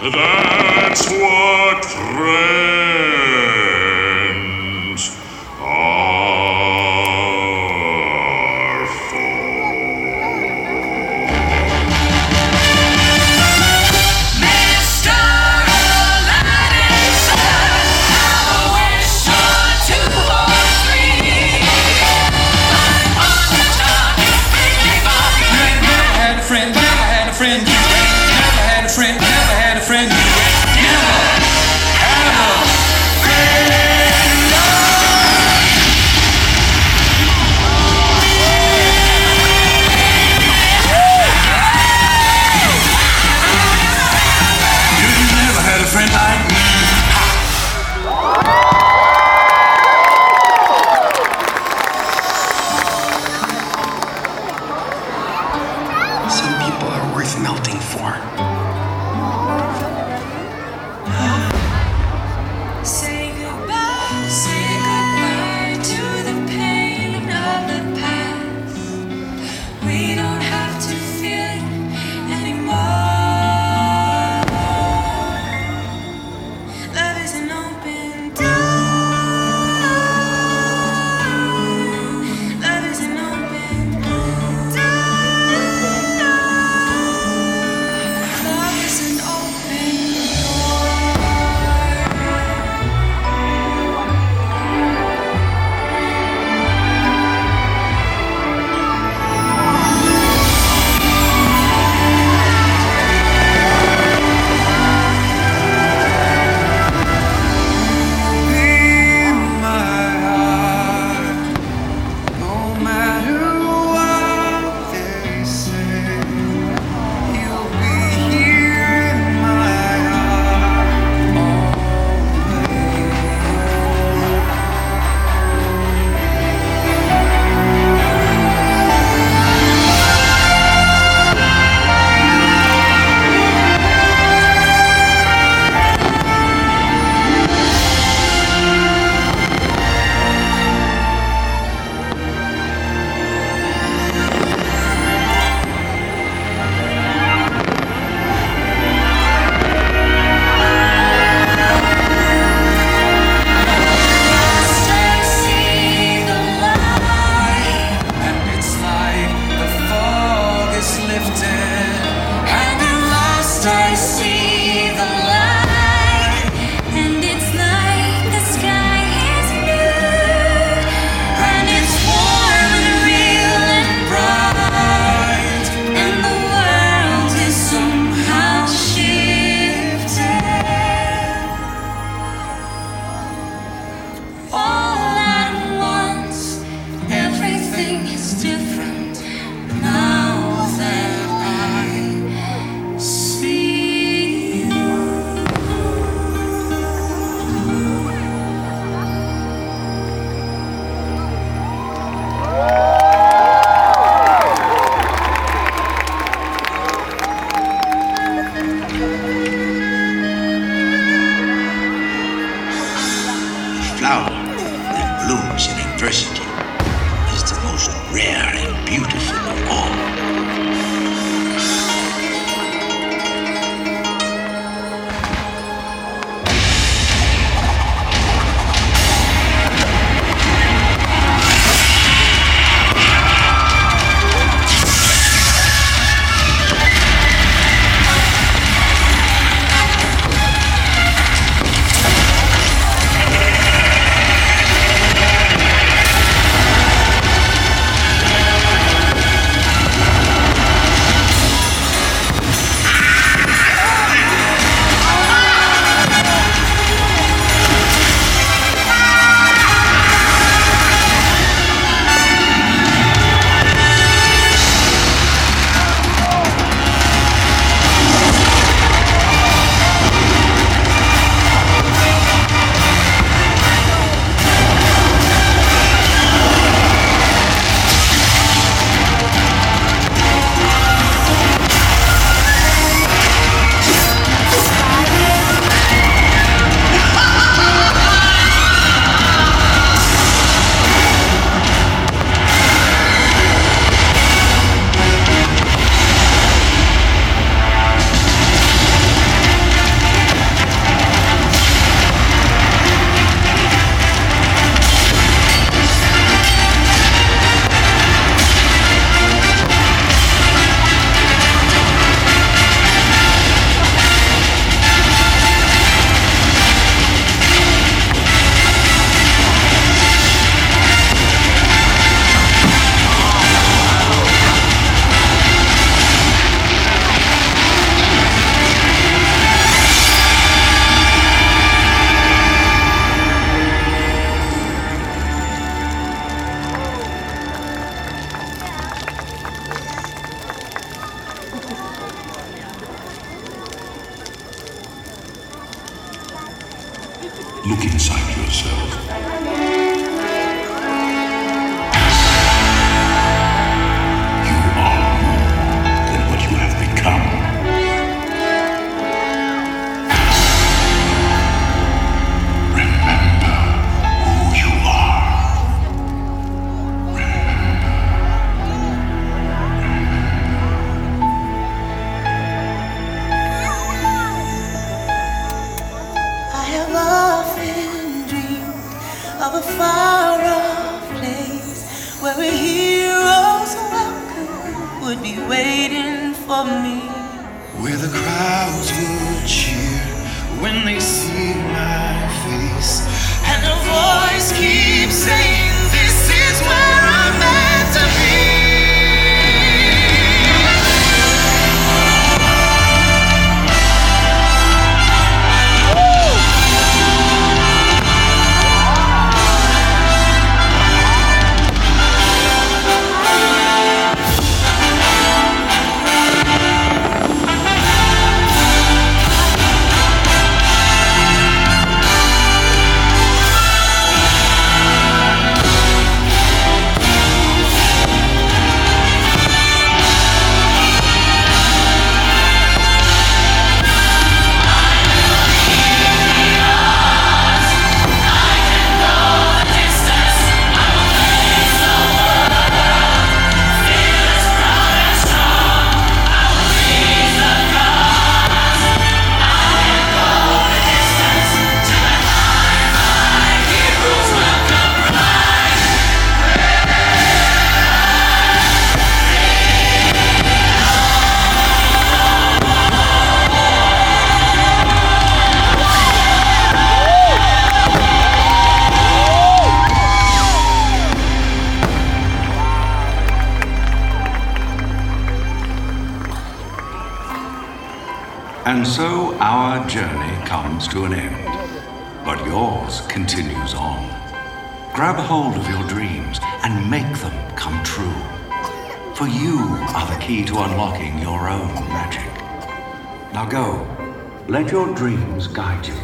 That's what friends are for. Mr. Aladdin, sir, have a wish or two or three. I'm on the top, everybody. You ain't never had a friend, never had a friend. You ain't never had a friend, never had a friend. You ain't never had a friend. You never had a friend like me. Some people are worth melting for. Say goodbye to the pain of the past. We don't have to feel it anymore. Love is an open door. Love is an open door. Love is an open door. No matter what they say, you'll be here in my heart Last I see the light, and it's like the fog is lifted. and at last I see the light, and it's like the sky is blue, and it's warm and real and bright, and the world is somehow shifted. All at once, everything is different now that I see you. Look inside yourself. You are more than what you have become. Remember who you are. I have often dreamed of a far-off place where a hero's welcome would be waiting for me. Where the crowds would cheer when they see my face, And a voice keeps saying, this is where I'm meant to be. And so our journey comes to an end, but yours continues on. Grab hold of your dreams and make them come true. For you are the key to unlocking your own magic. Now go, let your dreams guide you.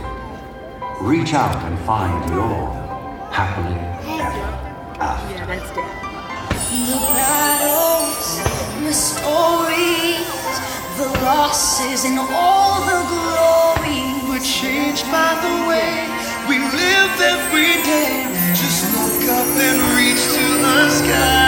Reach out and find your happily ever after. The battles, the stories, the losses, and all the glory. we're changed by the way we live every day. Just look up and reach to the sky.